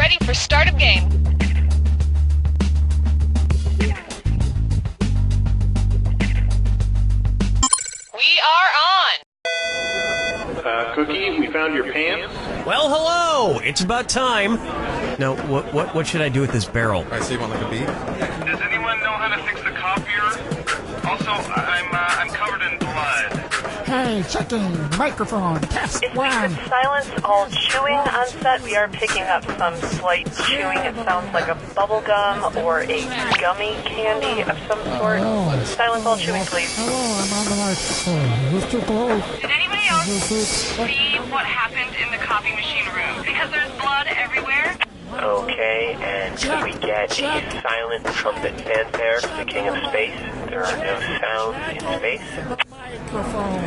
ready for start of game. We are on! Cookie, we found your pants. Well, hello! It's about time. Now, what should I do with this barrel? Alright, so you want like a beat? Does anyone know how to fix the copier? Also, I'm covered in blood. Hey, checking microphone, test If we one. could silence all chewing on set, we are picking up some slight chewing. It sounds like a bubble gum or a gummy candy of some sort. Silence all chewing, please. Hello, I'm on the microphone. Who's too close? Did anybody else see what happened in the copy machine room? Because there's blood everywhere. Okay, and could we get a silent trumpet fanfare for the King of Space? There are no sounds in space. Microphone.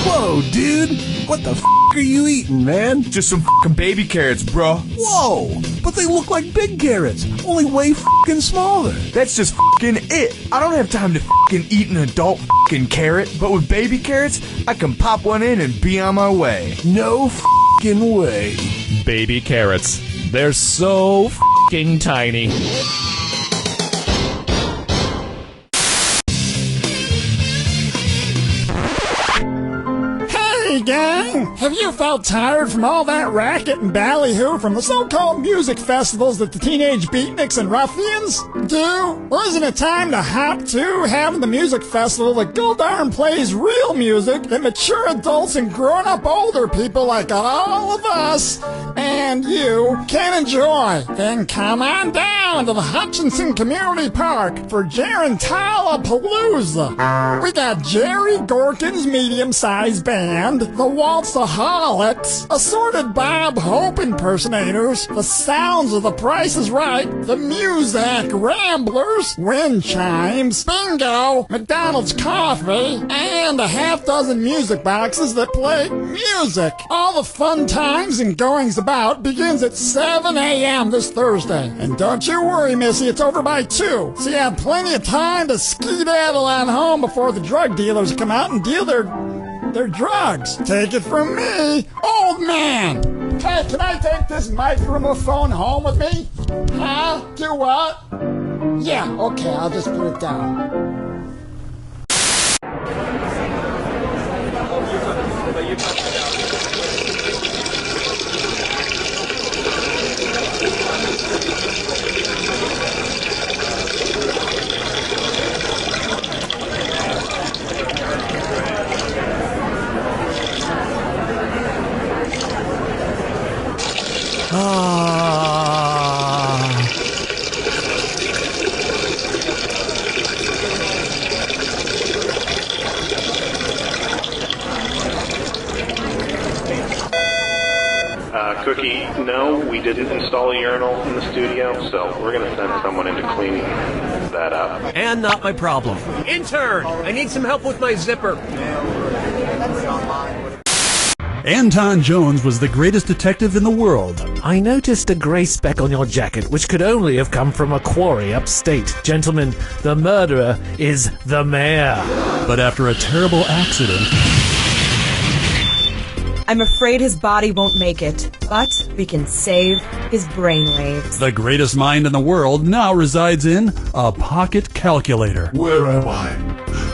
Whoa, dude! What the f*** are you eating, man? Just some f***ing baby carrots, bro. Whoa! But they look like big carrots, only way f***ing smaller. That's just f***ing it. I don't have time to f***ing eat an adult f***ing carrot, but with baby carrots, I can pop one in and be on my way. No f***ing way. Baby carrots. They're so f***ing tiny. Hey, gang! Have you felt tired from all that racket and ballyhoo from the so-called music festivals that the teenage beatniks and ruffians do? Well, isn't it time to hop to having the music festival that Goldarn plays real music that mature adults and grown-up older people like all of us and you can enjoy? Then come on down to the Hutchinson Community Park for Gerantala Palooza. We got Jerry Gorkin's medium-sized band, the Waltzaholics, assorted Bob Hope impersonators, the sounds of The Price is Right, the Muzak Ramblers, wind chimes, bingo, McDonald's coffee, and a half dozen music boxes that play music. All the fun times and goings about begins at 7 a.m. this Thursday. And don't you worry, Missy, it's over by 2, so you have plenty of time to skedaddle on home before the drug dealers come out and deal their drugs. Take it from me, old man. Hey, can I take this microphone home with me? Huh? Do what? Yeah, okay, I'll just put it down. Cookie, no, we didn't install a urinal in the studio, so we're going to send someone into cleaning that up. And not my problem. Intern! I need some help with my zipper. Anton Jones was the greatest detective in the world. I noticed a gray speck on your jacket, which could only have come from a quarry upstate. Gentlemen, the murderer is the mayor. But after a terrible accident... I'm afraid his body won't make it, but we can save his brainwaves. The greatest mind in the world now resides in a pocket calculator. Where am I?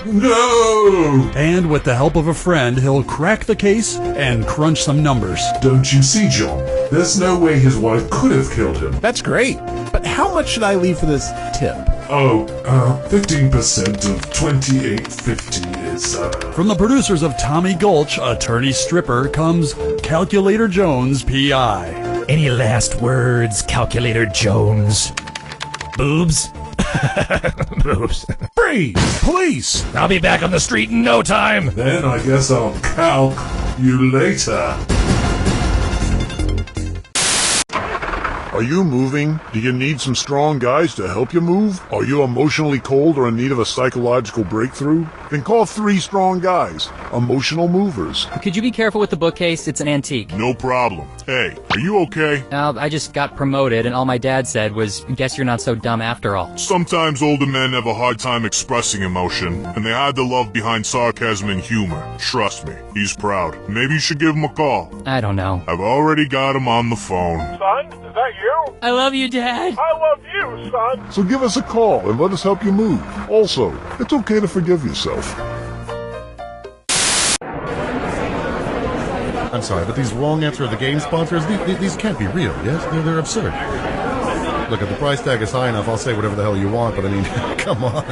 No! And with the help of a friend, he'll crack the case and crunch some numbers. Don't you see, John? There's no way his wife could have killed him. That's great. But how much should I leave for this tip? 15% of $28.50 is, From the producers of Tommy Gulch, Attorney Stripper, comes Calculator Jones, P.I. Any last words, Calculator Jones? Boobs? Boobs. Freeze! Police! I'll be back on the street in no time. Then I guess I'll calc you later. Are you moving? Do you need some strong guys to help you move? Are you emotionally cold or in need of a psychological breakthrough? Then call 3 strong guys. Emotional movers. Could you be careful with the bookcase? It's an antique. No problem. Hey, are you okay? I just got promoted, and all my dad said was, guess you're not so dumb after all. Sometimes older men have a hard time expressing emotion, and they hide the love behind sarcasm and humor. Trust me, he's proud. Maybe you should give him a call. I don't know. I've already got him on the phone. Son, is that you? I love you, Dad. I love you, son. So give us a call and let us help you move. Also, it's okay to forgive yourself. I'm sorry, but these wrong answer of the game sponsors, these can't be real, yes? They're absurd. Look, if the price tag is high enough, I'll say whatever the hell you want, but I mean, come on.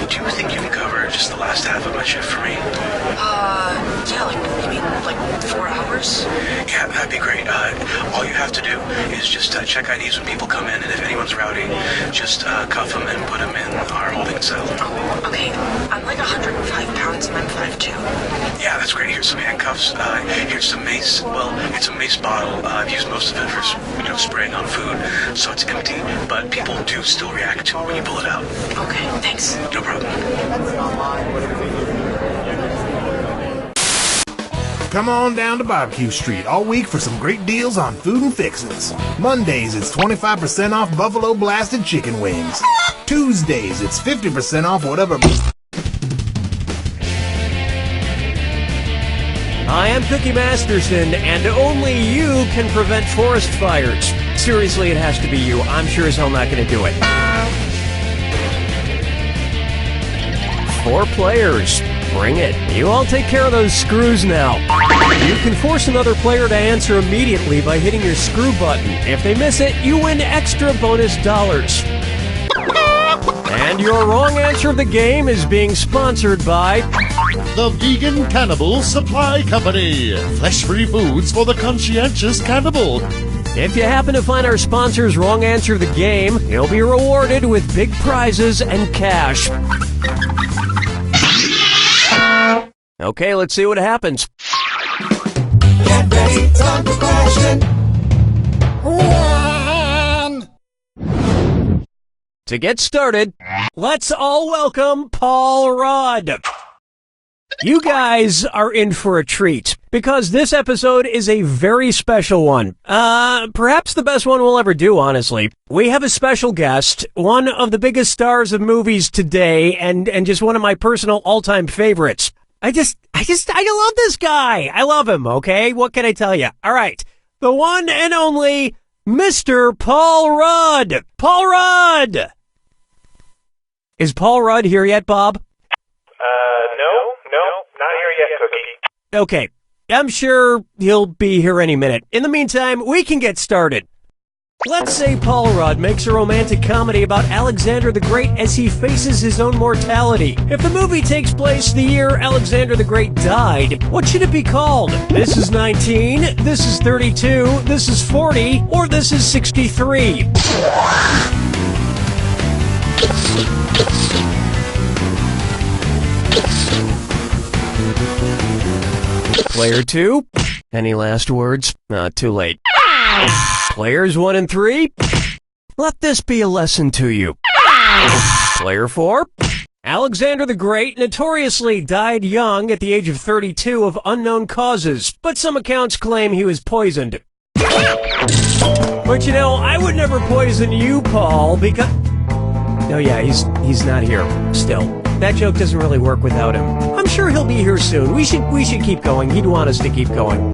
Do you think you can cover just the last half of my shift for me? Yeah, you mean 4 hours? Yeah, that'd be great. All you have to do is just check IDs when people come in, and if anyone's rowdy, just cuff them and put them in our holding cell. Oh, okay. I'm 105 pounds and I'm 5'2". Yeah, that's great. Here's some handcuffs. Here's some mace. Well, it's a mace bottle. I've used most of it for, spraying on food, so it's empty, but people do still react to it when you pull it out. Okay, thanks. No problem. Come on down to Barbecue Street all week for some great deals on food and fixins'. Mondays, it's 25% off Buffalo Blasted Chicken Wings. Tuesdays, it's 50% off whatever... I am Cookie Masterson, and only you can prevent forest fires. Seriously, it has to be you. I'm sure as hell not going to do it. 4 players. Bring it. You all take care of those screws now. You can force another player to answer immediately by hitting your screw button. If they miss it, you win extra bonus dollars. And your wrong answer of the game is being sponsored by the Vegan Cannibal Supply Company. Flesh-free foods for the conscientious cannibal. If you happen to find our sponsor's wrong answer of the game, you'll be rewarded with big prizes and cash. Okay, let's see what happens. Get ready, time for question 1. To get started, let's all welcome Paul Rudd. You guys are in for a treat, because this episode is a very special one. Perhaps the best one we'll ever do, honestly. We have a special guest, one of the biggest stars of movies today, and just one of my personal all-time favorites. I love this guy. I love him, okay? What can I tell you? All right. The one and only Mr. Paul Rudd. Paul Rudd! Is Paul Rudd here yet, Bob? No, not here yet, Cookie. Okay. I'm sure he'll be here any minute. In the meantime, we can get started. Let's say Paul Rudd makes a romantic comedy about Alexander the Great as he faces his own mortality. If the movie takes place the year Alexander the Great died, what should it be called? This is 19, this is 32, this is 40, or this is 63? Player 2, any last words? Too late. Players 1 and 3, let this be a lesson to you. Player 4, Alexander the Great notoriously died young at the age of 32 of unknown causes, but some accounts claim he was poisoned. But I would never poison you, Paul, because... Oh yeah, he's not here, still. That joke doesn't really work without him. I'm sure he'll be here soon. We should keep going. He'd want us to keep going.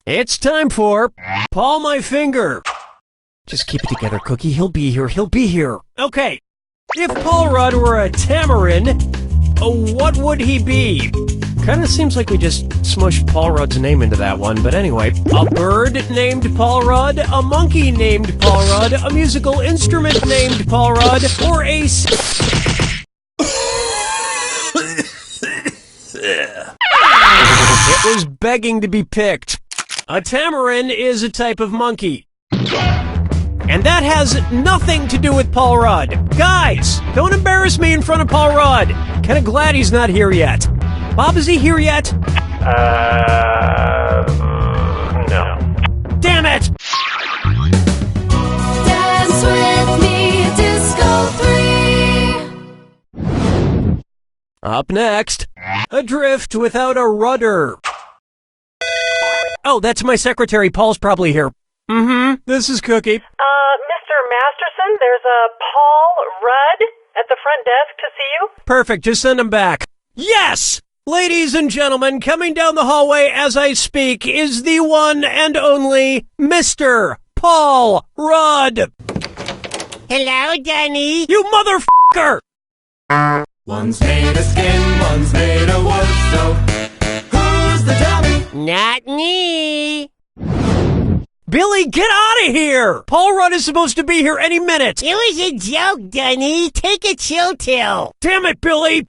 It's time for Paul My Finger. Just keep it together, Cookie. He'll be here. He'll be here. Okay. If Paul Rudd were a tamarin, what would he be? Kind of seems like we just smushed Paul Rudd's name into that one, but anyway. A bird named Paul Rudd, a monkey named Paul Rudd, a musical instrument named Paul Rudd, or a... It was begging to be picked. A tamarin is a type of monkey. And that has nothing to do with Paul Rudd. Guys, don't embarrass me in front of Paul Rudd. Kinda glad he's not here yet. Bob, is he here yet? No. Damn it! Dance with me, Disco 3. Up next, Adrift Without a Rudder. Oh, that's my secretary. Paul's probably here. This is Cookie. Mr. Masterson, there's a Paul Rudd at the front desk to see you. Perfect, just send him back. Yes! Ladies and gentlemen, coming down the hallway as I speak is the one and only Mr. Paul Rudd. Hello, Danny. You motherfucker! One's made of skin, one's made of wood, so who's the dummy? Not me. Billy, get out of here! Paul Rudd is supposed to be here any minute. It was a joke, Dunny. Take a chill pill. Damn it, Billy!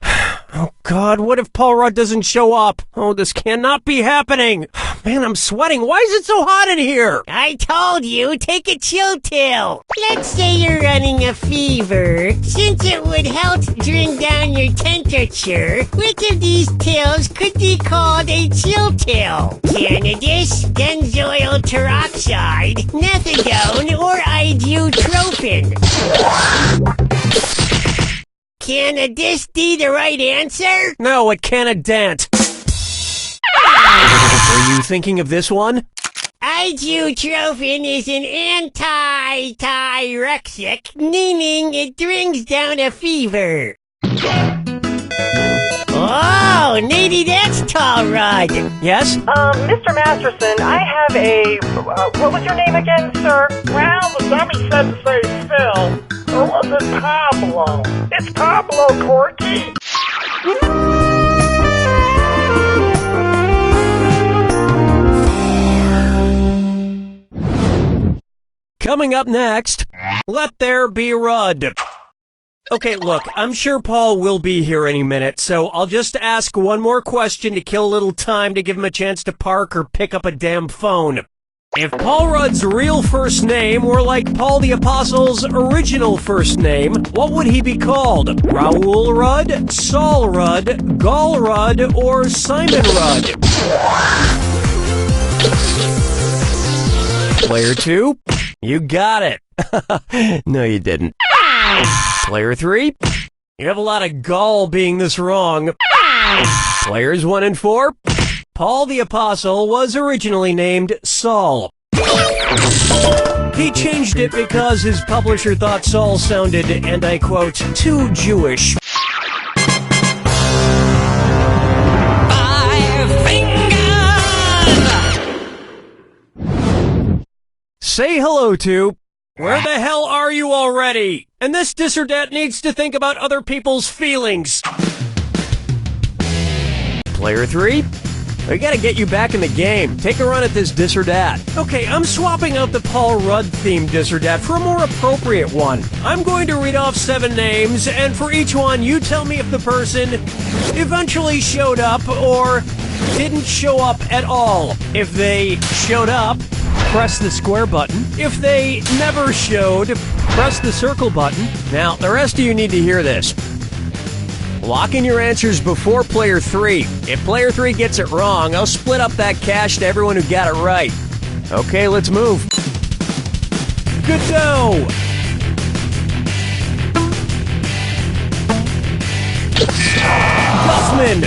Oh, God, what if Paul Rudd doesn't show up? Oh, this cannot be happening. Man, I'm sweating. Why is it so hot in here? I told you, take a chill pill. Let's say you're running a fever. Since it would help bring down your temperature, which of these pills could be called a chill pill? Cannabis, benzoyl peroxide, methadone, or ibuprofen? Can this be the right answer? No, it can't dent. Were you thinking of this one? Ibuprofen is an anti-tyrexic, meaning it brings down a fever. Oh, maybe that's Tall Rod. Yes? Mr. Masterson, I have a, what was your name again, sir? Well, the dummy said to say Phil. Or was it Pablo? It's Pablo, Corky. Coming up next, Let There Be Rudd. Okay, look, I'm sure Paul will be here any minute, so I'll just ask one more question to kill a little time to give him a chance to park or pick up a damn phone. If Paul Rudd's real first name were like Paul the Apostle's original first name, what would he be called? Raoul Rudd, Saul Rudd, Gall Rudd, or Simon Rudd? Player 2, you got it. No, you didn't. Player 3, you have a lot of gall being this wrong. Players 1 and 4, Paul the Apostle was originally named Saul. He changed it because his publisher thought Saul sounded, and I quote, too Jewish. Say hello to... Where the hell are you already? And this dis or dat needs to think about other people's feelings. Player 3, we gotta get you back in the game. Take a run at this dis or dat. Okay, I'm swapping out the Paul Rudd themed dis or dat for a more appropriate one. I'm going to read off 7 names, and for each one, you tell me if the person eventually showed up or didn't show up at all. If they showed up, press the square button. If they never showed, press the circle button. Now, the rest of you need to hear this. Lock in your answers before player 3. If player 3 gets it wrong, I'll split up that cash to everyone who got it right. Okay, let's move. Good go! Guffman!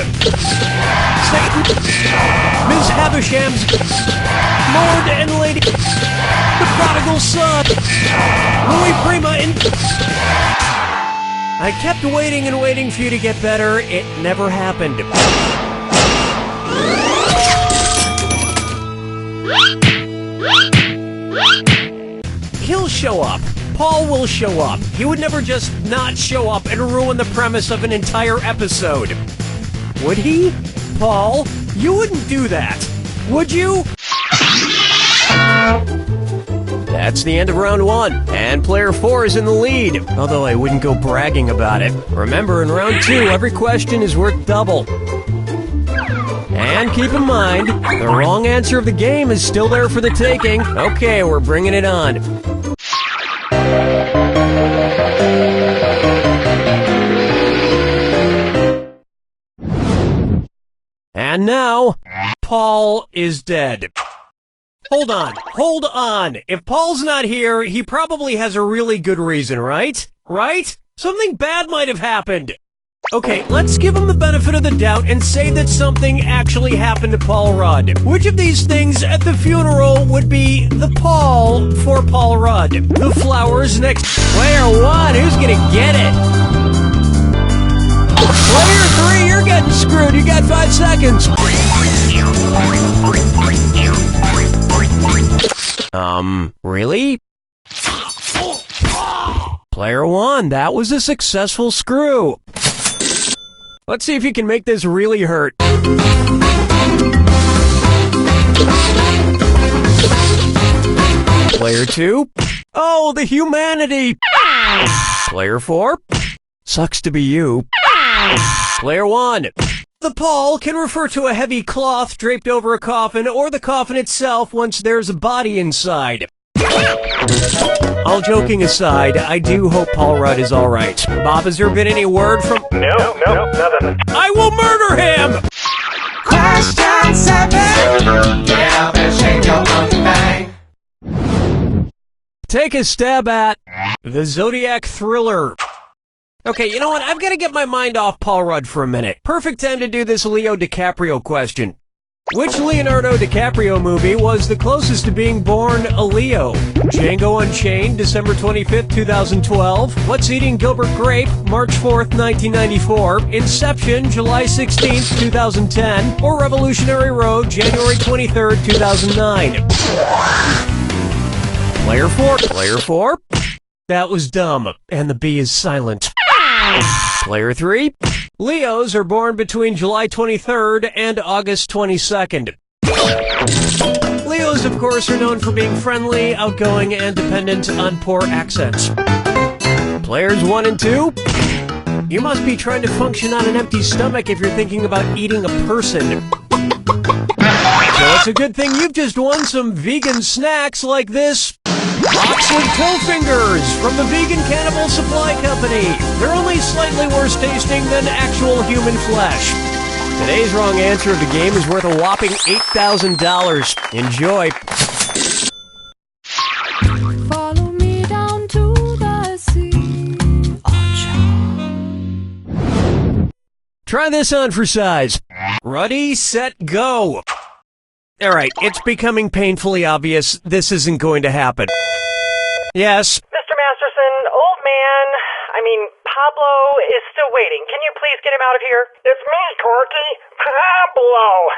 Satan! Ms. Havisham's Lord and Lady, the Prodigal Son, Louis Prima, and... I kept waiting and waiting for you to get better. It never happened. He'll show up. Paul will show up. He would never just not show up and ruin the premise of an entire episode. Would he? Paul, you wouldn't do that. Would you? That's the end of round 1, and player 4 is in the lead, although I wouldn't go bragging about it. Remember, in round 2, every question is worth double. And keep in mind, the wrong answer of the game is still there for the taking. Okay, we're bringing it on. And now, Paul is dead. Hold on. If Paul's not here, he probably has a really good reason, right? Right? Something bad might have happened. Okay, let's give him the benefit of the doubt and say that something actually happened to Paul Rudd. Which of these things at the funeral would be the Paul for Paul Rudd? The flowers next... Player 1, who's gonna get it? Player 3, you're getting screwed. You got 5 seconds. Really? Player 1, that was a successful screw. Let's see if you can make this really hurt. Player 2, oh, the humanity. Player 4, sucks to be you. Player 1, the pall can refer to a heavy cloth draped over a coffin or the coffin itself once there's a body inside. All joking aside, I do hope Paul Rudd is alright. Bob, has there been any word from... No, nothing. I will murder him! Question 7. Get up and shake your monkey bang. Take a stab at the Zodiac Thriller. Okay, you know what? I've got to get my mind off Paul Rudd for a minute. Perfect time to do this Leo DiCaprio question. Which Leonardo DiCaprio movie was the closest to being born a Leo? Django Unchained, December 25th, 2012. What's Eating Gilbert Grape, March 4th, 1994. Inception, July 16th, 2010. Or Revolutionary Road, January 23rd, 2009. Player 4. That was dumb, and the B is silent. Player 3. Leos are born between July 23rd and August 22nd. Leos, of course, are known for being friendly, outgoing, and dependent on poor accents. Players 1 and 2. You must be trying to function on an empty stomach if you're thinking about eating a person. So it's a good thing you've just won some vegan snacks like this box of toe fingers from the Vegan Cannibal Supply Company. They're only slightly worse tasting than actual human flesh. Today's wrong answer of the game is worth a whopping $8,000. Enjoy. Follow me down to the sea. Try this on for size. Ready, set, go. Alright, it's becoming painfully obvious this isn't going to happen. Yes? Mr. Masterson, old man, Pablo is still waiting. Can you please get him out of here? It's me, Corky. Pablo.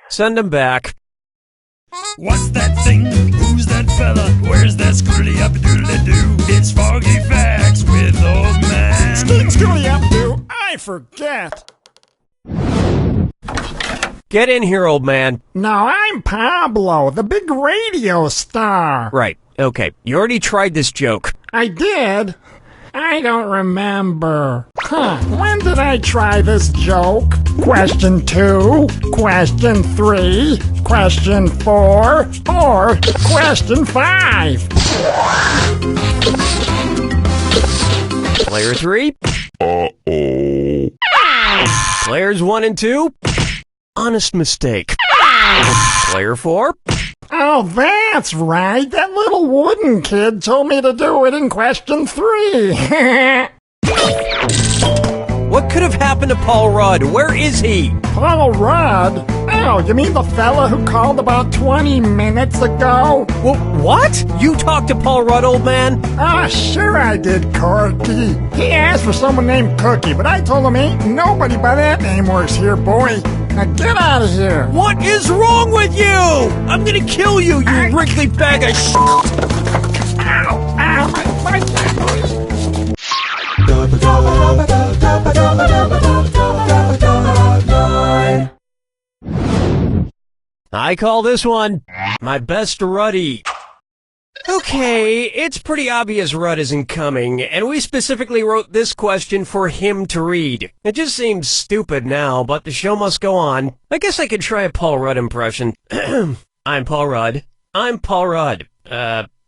Send him back. What's that thing? Who's that fella? Where's that scroodly-up-doodly-doo? It's Foggy Facts with Old Man. Scooty-up-doo, I forget. Get in here, old man. No, I'm Pablo, the big radio star. Right, okay. You already tried this joke. I did? I don't remember. When did I try this joke? Question 2, question 3, question 4, or question 5? Player 3? Uh-oh. Players 1 and 2? Honest mistake. Player 4? Oh, that's right. That little wooden kid told me to do it in question 3. What could have happened to Paul Rudd? Where is he? Paul Rudd? Oh, you mean the fella who called about 20 minutes ago? Well, what? You talked to Paul Rudd, old man? Ah, sure I did, Corky. He asked for someone named Cookie, but I told him ain't nobody by that name works here, boy. Now get out of here. What is wrong with you? I'm gonna kill you, you wrinkly bag of shit. Ow, ow, my I call this one my best Ruddy. Okay, it's pretty obvious Rudd isn't coming, and we specifically wrote this question for him to read. It just seems stupid now, but the show must go on. I guess I could try a Paul Rudd impression. I'm Paul Rudd. I'm Paul Rudd.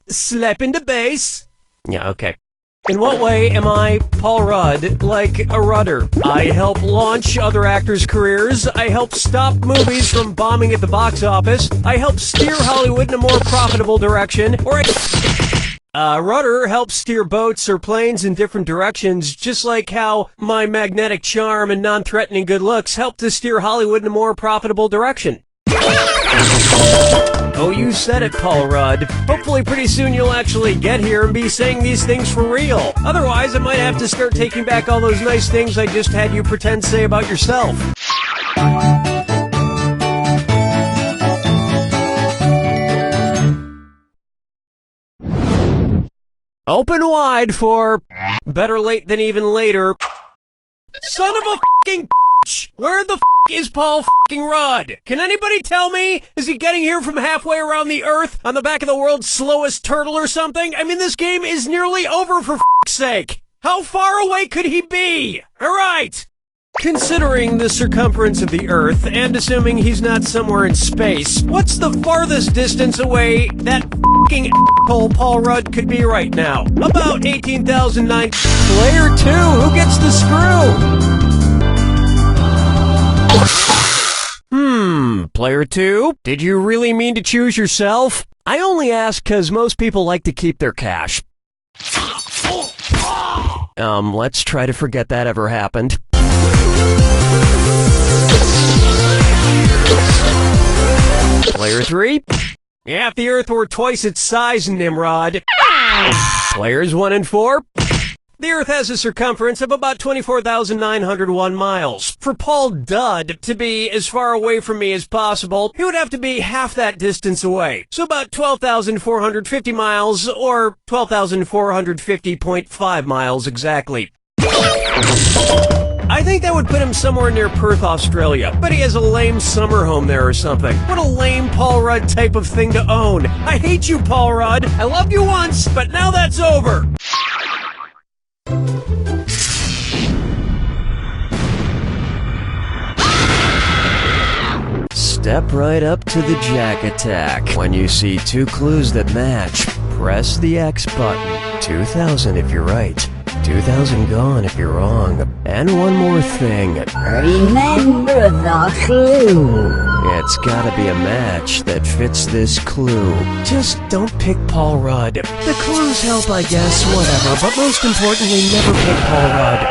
Slap in the bass. Yeah, okay. In what way am I, Paul Rudd, like a rudder? I help launch other actors' careers. I help stop movies from bombing at the box office. I help steer Hollywood in a more profitable direction. Or rudder helps steer boats or planes in different directions, just like how my magnetic charm and non-threatening good looks help to steer Hollywood in a more profitable direction. Oh, you said it, Paul Rudd. Hopefully pretty soon you'll actually get here and be saying these things for real. Otherwise, I might have to start taking back all those nice things I just had you pretend to say about yourself. Open wide for better late than even later. Son of a f***ing bitch! Where the f*** is Paul f***ing Rudd? Can anybody tell me? Is he getting here from halfway around the earth on the back of the world's slowest turtle or something? I mean, this game is nearly over for f***'s sake. How far away could he be? Alright! Considering the circumference of the Earth, and assuming he's not somewhere in space, what's the farthest distance away that f***ing asshole Paul Rudd could be right now? About 18,009. Player 2, who gets the screw? Player 2, did you really mean to choose yourself? I only ask because most people like to keep their cash. Let's try to forget that ever happened. Player 3, yeah, if the Earth were twice its size, Nimrod. Players 1 and 4, the Earth has a circumference of about 24,901 miles. For Paul Dud to be as far away from me as possible, he would have to be half that distance away. So about 12,450 miles, or 12,450.5 miles exactly. I think that would put him somewhere near Perth, Australia. But he has a lame summer home there or something. What a lame Paul Rudd type of thing to own. I hate you, Paul Rudd. I loved you once, but now that's over. Step right up to the Jack attack. When you see two clues that match, press the X button. 2,000 if you're right. 2,000 gone if you're wrong. And one more thing. Remember the clue. It's gotta be a match that fits this clue. Just don't pick Paul Rudd. The clues help, I guess, whatever, but most importantly, never pick Paul Rudd.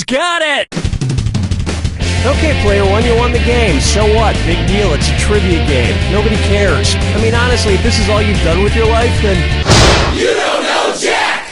got it! Okay, player one, you won the game. So what? Big deal. It's a trivia game. Nobody cares. I mean, honestly, if this is all you've done with your life, then... You don't know Jack!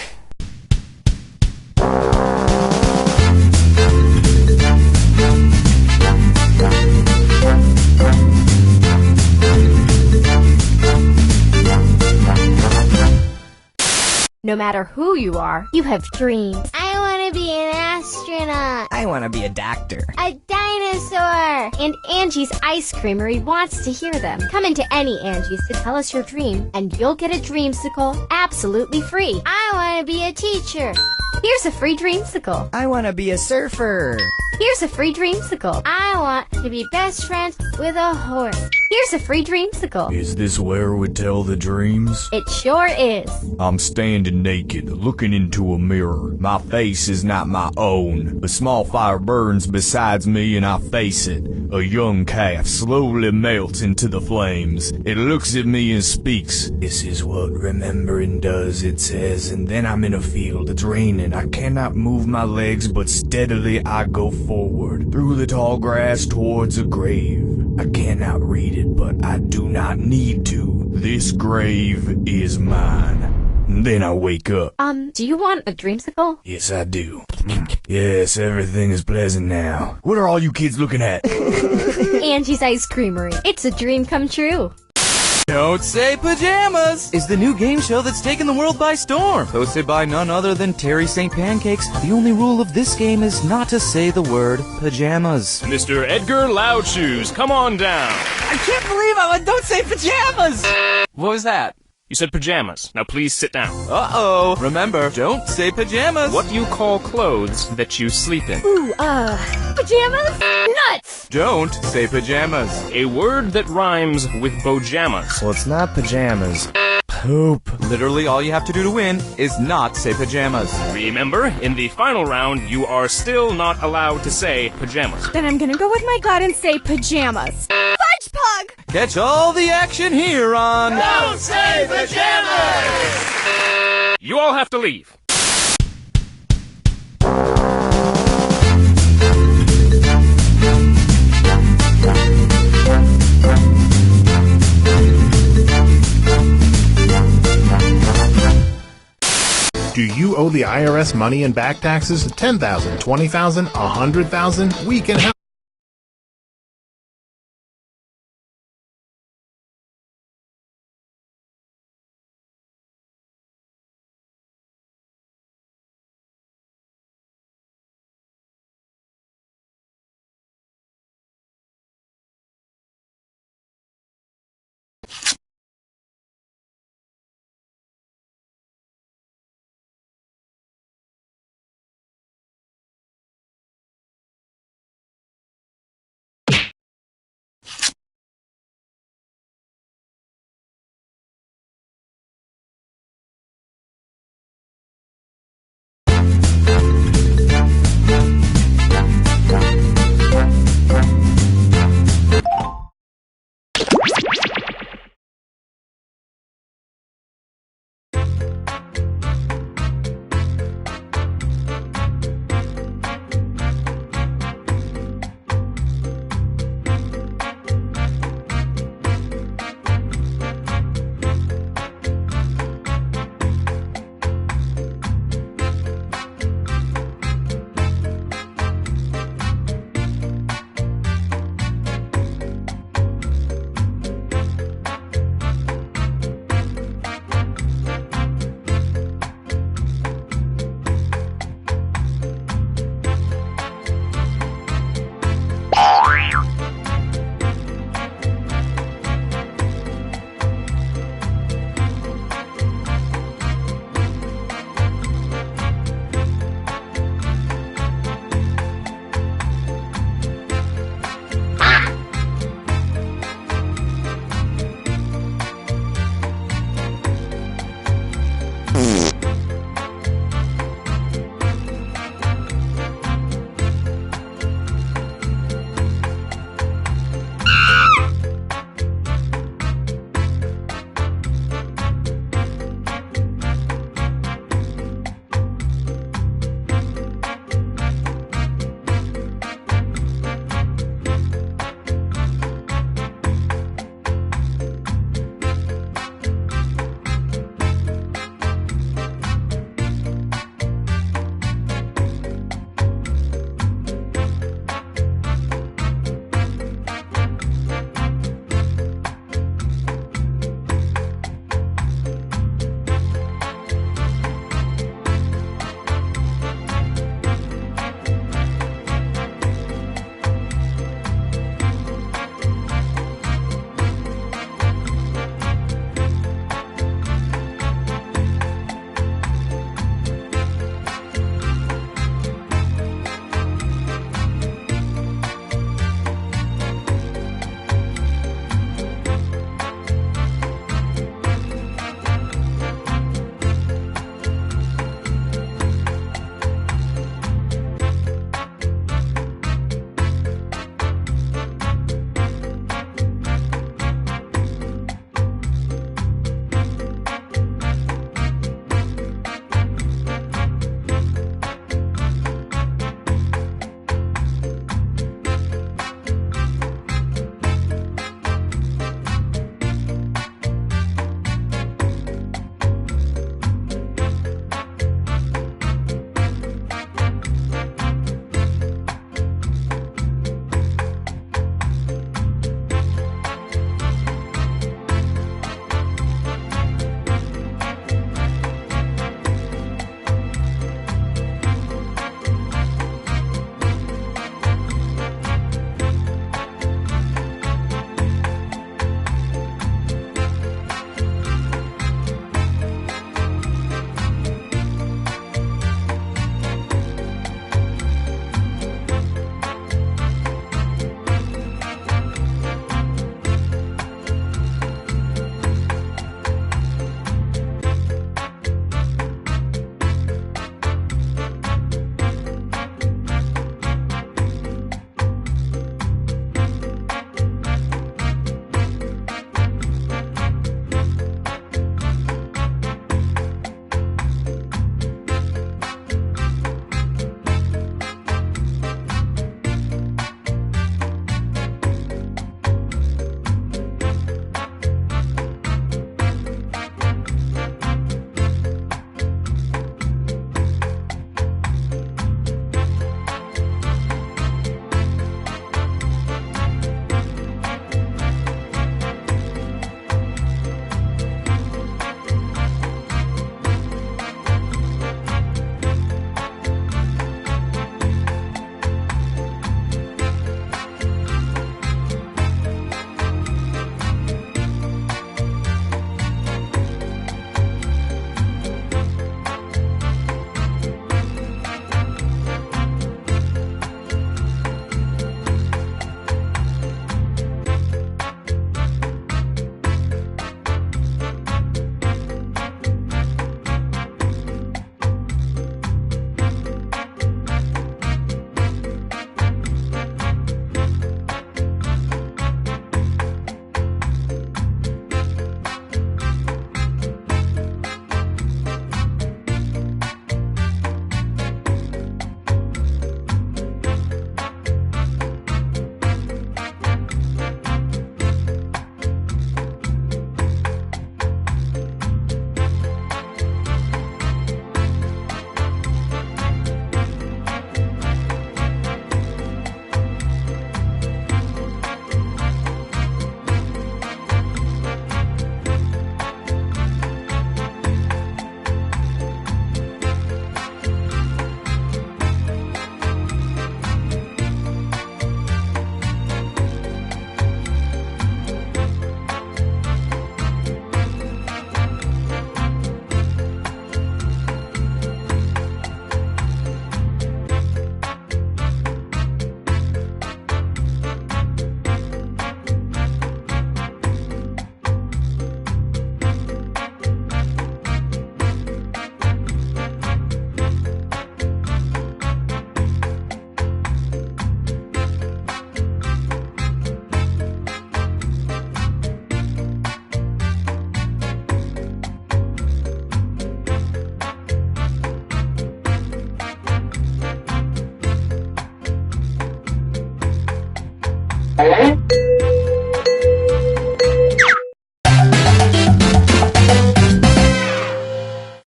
No matter who you are, you have dreams. I want to be an astronaut. I want to be a doctor. A dinosaur. And Angie's Ice Creamery wants to hear them. Come into any Angie's to tell us your dream, and you'll get a dreamsicle absolutely free. I want to be a teacher. Here's a free dreamsicle. I want to be a surfer. Here's a free dreamsicle. I want to be best friends with a horse. Here's a free dreamsicle. Is this where we tell the dreams? It sure is. I'm standing naked, looking into a mirror. My face is not my own. A small fire burns besides me and I face it. A young calf slowly melts into the flames. It looks at me and speaks. This is what remembering does, it says. And then I'm in a field, it's raining. I cannot move my legs, but steadily I go forward. Through the tall grass towards a grave. I cannot read it, but I do not need to. This grave is mine. Then I wake up. Do you want a dreamsicle? Yes, I do. Yes, everything is pleasant now. What are all you kids looking at? Angie's Ice Creamery. It's a dream come true. Don't Say Pajamas is the new game show that's taken the world by storm. Hosted by none other than Terry St. Pancakes. The only rule of this game is not to say the word pajamas. Mr. Edgar Loudshoes, come on down. I can't believe I went Don't Say Pajamas! What was that? You said pajamas. Now please sit down. Uh-oh. Remember, don't say pajamas. What do you call clothes that you sleep in? Ooh, pajamas? Nuts! Don't say pajamas. A word that rhymes with bojamas. Well, it's not pajamas. Poop. Literally all you have to do to win is not say pajamas. Remember, in the final round, you are still not allowed to say pajamas. Then I'm gonna go with my gut and say pajamas. Fudge Pug! Catch all the action here on Don't Say Pajamas! You all have to leave. Do you owe the IRS money in back taxes? 10,000, 20,000, 100,000? We can help.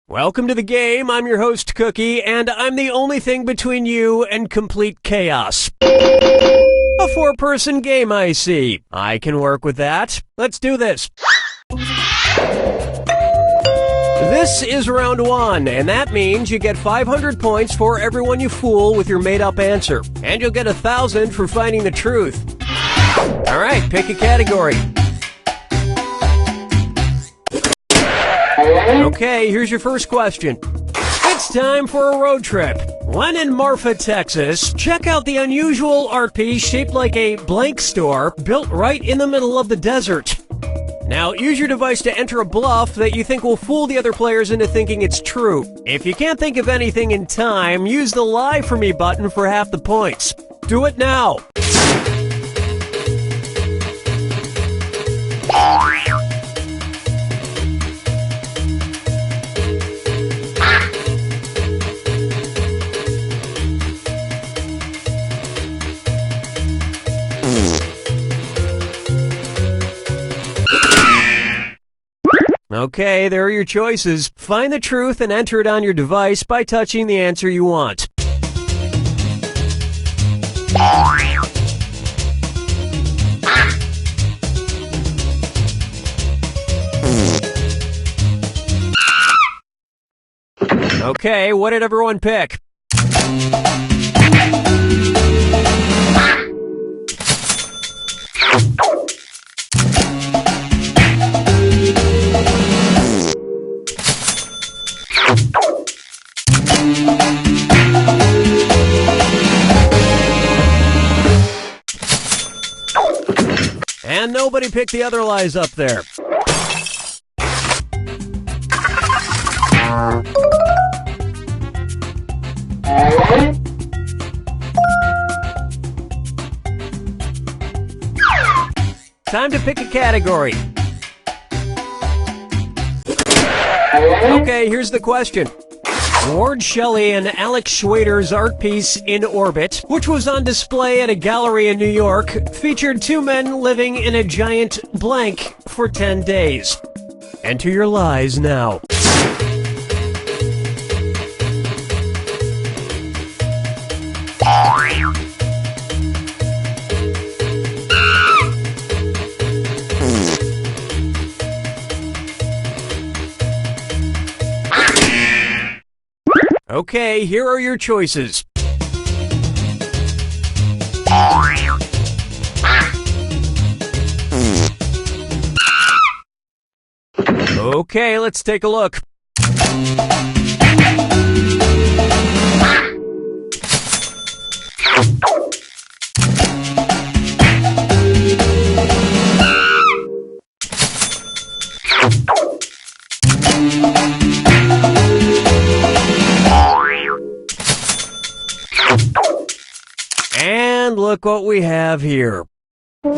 Welcome to the game. I'm your host, Cookie, and I'm the only thing between you and complete chaos. A 4-person game, I see. I can work with that. Let's do this. This is round 1, and that means you get 500 points for everyone you fool with your made-up answer. And you'll get 1,000 for finding the truth. All right, pick a category. Okay, here's your first question. It's time for a road trip. When in Marfa, Texas, check out the unusual art piece shaped like a blank store built right in the middle of the desert. Now, use your device to enter a bluff that you think will fool the other players into thinking it's true. If you can't think of anything in time, use the Lie For Me button for half the points. Do it now. Okay, there are your choices. Find the truth and enter it on your device by touching the answer you want. Okay, what did everyone pick? And nobody picked the other lies up there. Time to pick a category. Okay, here's the question. Ward Shelley and Alex Schwader's art piece In Orbit, which was on display at a gallery in New York, featured 2 men living in a giant blank for 10 days. Enter your lies now. Okay, here are your choices. Okay, let's take a look. And look what we have here. You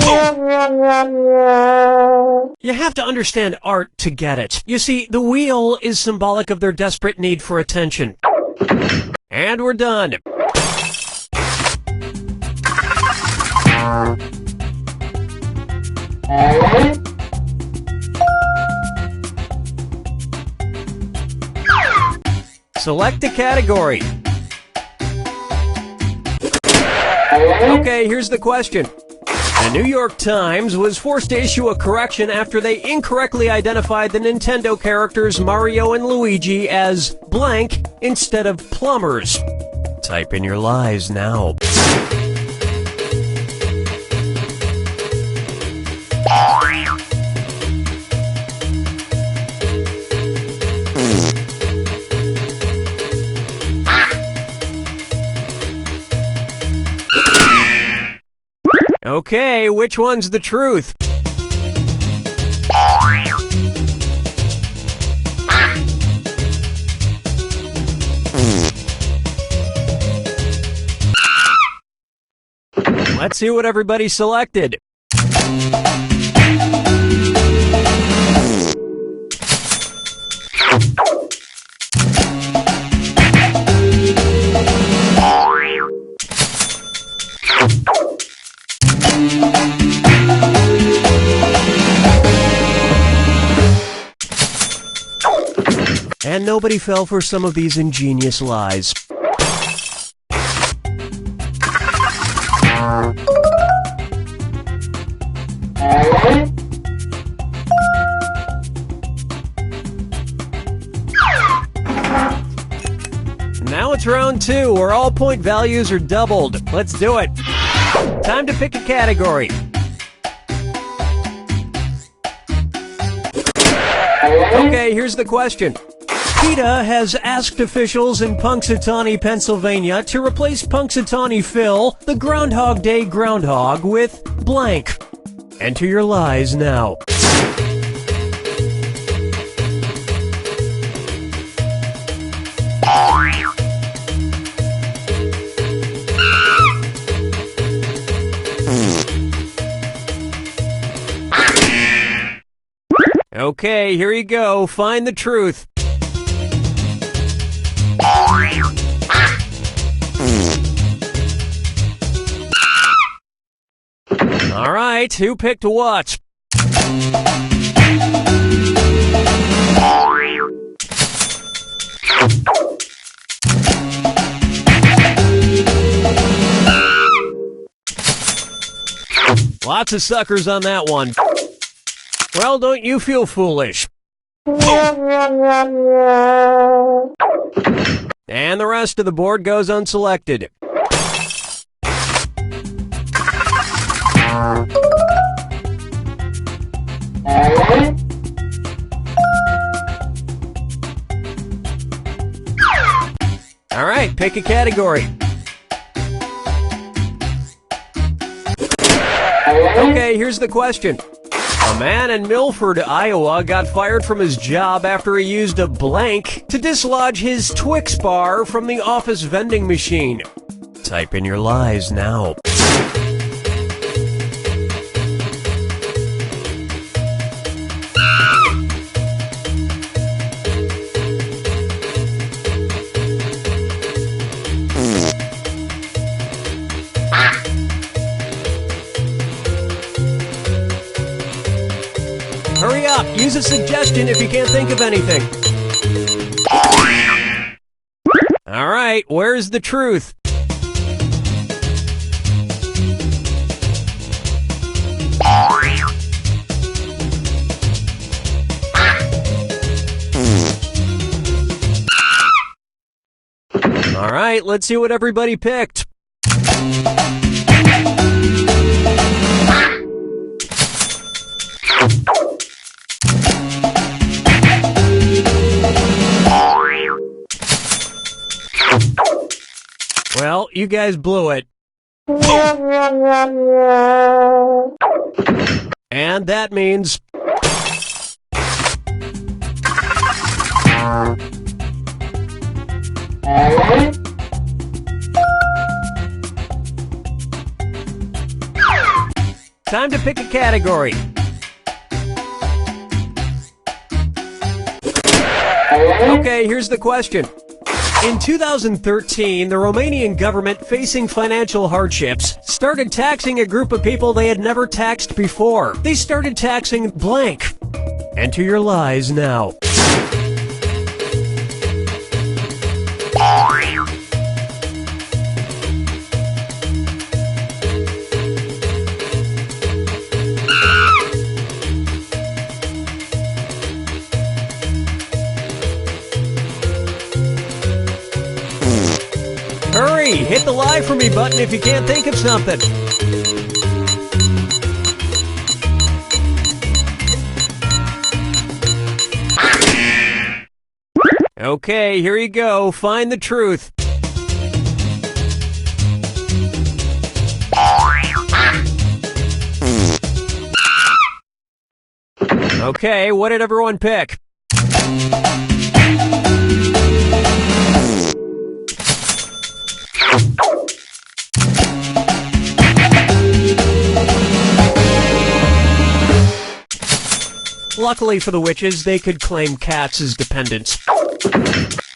have to understand art to get it. You see, the wheel is symbolic of their desperate need for attention. And we're done. Select a category. Okay, here's the question. The New York Times was forced to issue a correction after they incorrectly identified the Nintendo characters Mario and Luigi as blank instead of plumbers. Type in your lies now. Okay, which one's the truth? Let's see what everybody selected. And nobody fell for some of these ingenious lies. Now it's round 2, where all point values are doubled. Let's do it. Time to pick a category. Okay, here's the question. PETA has asked officials in Punxsutawney, Pennsylvania to replace Punxsutawney Phil, the Groundhog Day groundhog, with blank. Enter your lies now. Okay, here you go. Find the truth. All right, who picked what? Lots of suckers on that one. Well, don't you feel foolish. And the rest of the board goes unselected. All right, pick a category. Okay, here's the question. A man in Milford, Iowa got fired from his job after he used a blank to dislodge his Twix bar from the office vending machine. Type in your lies now. Hurry up! Use a suggestion if you can't think of anything. All right, where's the truth? All right, let's see what everybody picked. Well, you guys blew it. And that means... time to pick a category. Okay, here's the question. In 2013, the Romanian government, facing financial hardships, started taxing a group of people they had never taxed before. They started taxing blank. Enter your lies now. Hurry! Hit the lie for me button if you can't think of something. Okay, here you go. Find the truth. Okay, what did everyone pick? Luckily for the witches, they could claim cats as dependents.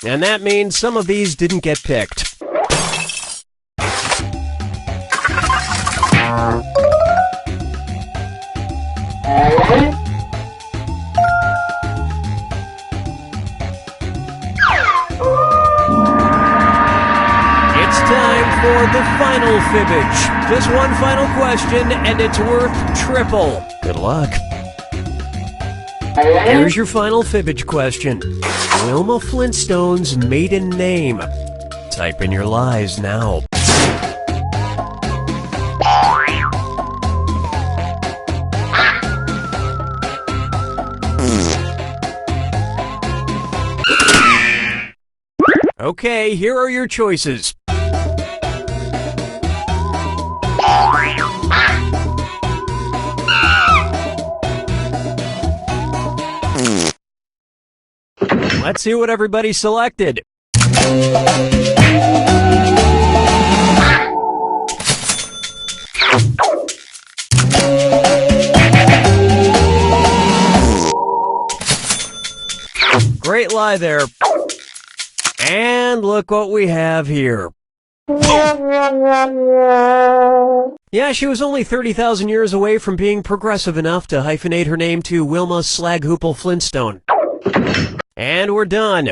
And that means some of these didn't get picked. for the final fibbage. Just one final question, and it's worth triple. Good luck. Here's your final fibbage question. Wilma Flintstone's maiden name. Type in your lies now. Okay, here are your choices. Let's see what everybody selected. Great lie there. And look what we have here. Yeah, she was only 30,000 years away from being progressive enough to hyphenate her name to Wilma Slaghoople Flintstone. And we're done.